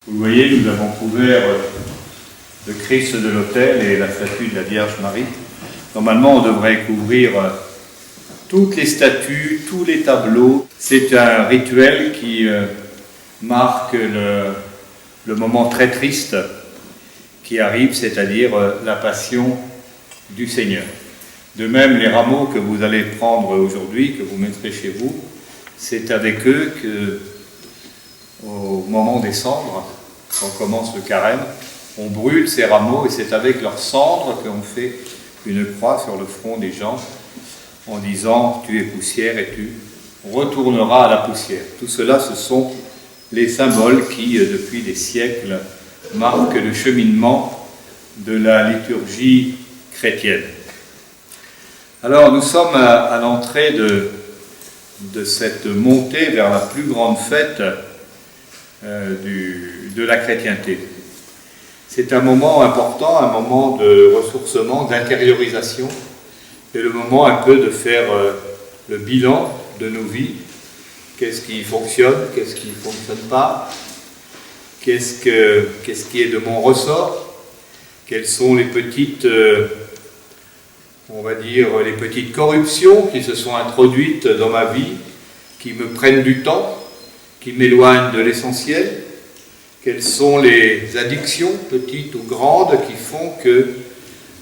Vous voyez, nous avons couvert le Christ de l'autel et la statue de la Vierge Marie. Normalement, on devrait couvrir toutes les statues, tous les tableaux. C'est un rituel qui marque le moment très triste qui arrive, c'est-à-dire la passion du Seigneur. De même, les rameaux que vous allez prendre aujourd'hui, que vous mettrez chez vous, c'est avec eux que, au moment des cendres, quand commence le carême, on brûle ces rameaux et c'est avec leurs cendres qu'on fait une croix sur le front des gens en disant « Tu es poussière et tu retourneras à la poussière ». Tout cela, ce sont les symboles qui, depuis des siècles, marquent le cheminement de la liturgie chrétienne. Alors, nous sommes à l'entrée de cette montée vers la plus grande fête de la chrétienté. C'est un moment important, un moment de ressourcement, d'intériorisation. C'est le moment un peu de faire le bilan de nos vies. Qu'est-ce qui fonctionne, qu'est-ce qui ne fonctionne pas, qu'est-ce qui est de mon ressort, quelles sont les petites, on va dire, les petites corruptions qui se sont introduites dans ma vie, qui me prennent du temps, qui m'éloignent de l'essentiel. Quelles sont les addictions, petites ou grandes, qui font que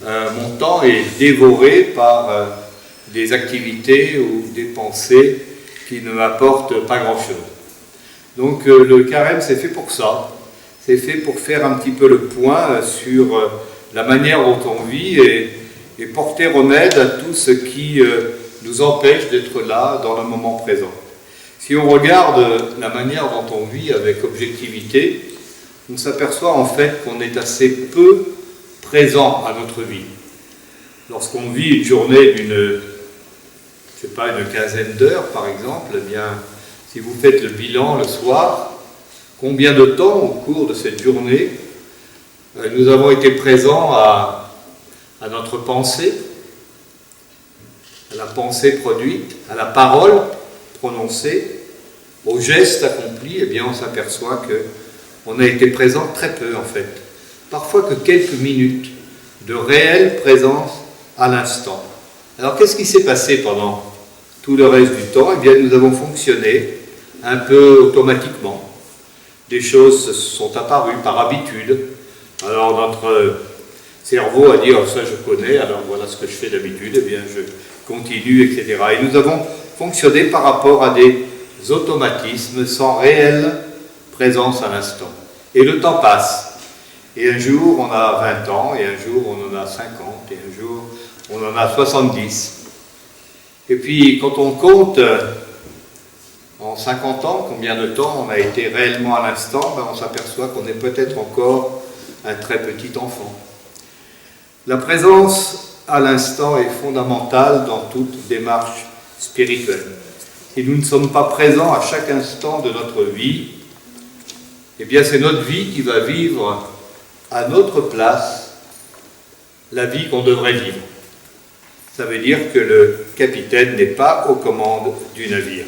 mon temps est dévoré par des activités ou des pensées qui ne m'apportent pas grand-chose. Donc le carême, c'est fait pour ça. C'est fait pour faire un petit peu le point sur la manière dont on vit et porter remède à tout ce qui nous empêche d'être là dans le moment présent. Si on regarde la manière dont on vit avec objectivité, on s'aperçoit en fait qu'on est assez peu présent à notre vie. Lorsqu'on vit une journée d'une quinzaine d'heures par exemple, eh bien, si vous faites le bilan le soir, combien de temps au cours de cette journée nous avons été présents à notre pensée, à la pensée produite, à la parole prononcée, au geste accompli, eh bien on s'aperçoit qu'on a été présent très peu en fait. Parfois que quelques minutes de réelle présence à l'instant. Alors qu'est-ce qui s'est passé pendant tout le reste du temps? Eh bien nous avons fonctionné un peu automatiquement. Des choses se sont apparues par habitude. Alors notre cerveau a dit « ça je connais, alors voilà ce que je fais d'habitude, eh bien je continue, etc. » Et nous avons fonctionné par rapport à des automatismes sans réelle présence à l'instant. Et le temps passe. Et un jour on a 20 ans, et un jour on en a 50, et un jour on en a 70. Et puis quand on compte en 50 ans combien de temps on a été réellement à l'instant, on s'aperçoit qu'on est peut-être encore un très petit enfant. La présence à l'instant est fondamentale dans toute démarche spirituelle. Si nous ne sommes pas présents à chaque instant de notre vie, eh bien c'est notre vie qui va vivre à notre place la vie qu'on devrait vivre. Ça veut dire que le capitaine n'est pas aux commandes du navire.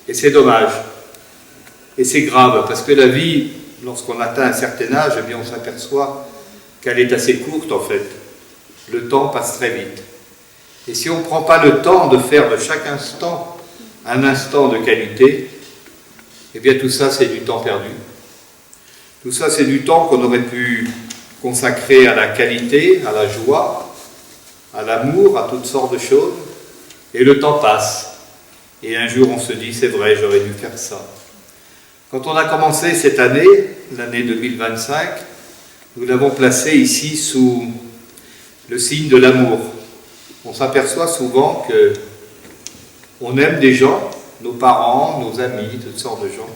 Et c'est dommage. Et c'est grave, parce que la vie, lorsqu'on atteint un certain âge, eh bien on s'aperçoit qu'elle est assez courte en fait. Le temps passe très vite. Et si on ne prend pas le temps de faire de chaque instant un instant de qualité, eh bien tout ça c'est du temps perdu. Tout ça c'est du temps qu'on aurait pu consacrer à la qualité, à la joie, à l'amour, à toutes sortes de choses. Et le temps passe. Et un jour on se dit c'est vrai, j'aurais dû faire ça. Quand on a commencé cette année, l'année 2025, nous l'avons placée ici sous le signe de l'amour. On s'aperçoit souvent qu'on aime des gens, nos parents, nos amis, toutes sortes de gens,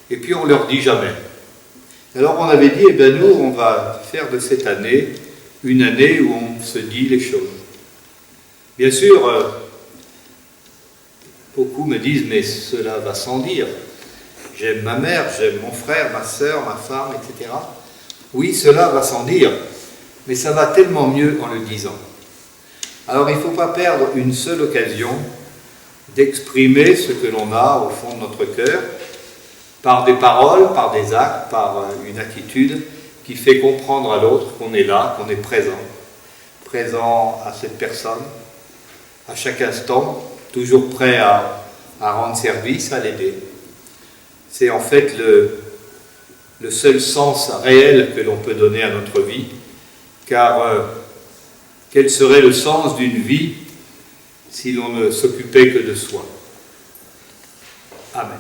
et puis on ne leur dit jamais. Alors on avait dit, eh bien nous, on va faire de cette année une année où on se dit les choses. Bien sûr, beaucoup me disent, mais cela va sans dire. J'aime ma mère, j'aime mon frère, ma sœur, ma femme, etc. Oui, cela va sans dire, mais ça va tellement mieux en le disant. Alors il ne faut pas perdre une seule occasion d'exprimer ce que l'on a au fond de notre cœur, par des paroles, par des actes, par une attitude qui fait comprendre à l'autre qu'on est là, qu'on est présent à cette personne, à chaque instant, toujours prêt à rendre service, à l'aider. C'est en fait le seul sens réel que l'on peut donner à notre vie, car quel serait le sens d'une vie si l'on ne s'occupait que de soi? Amen.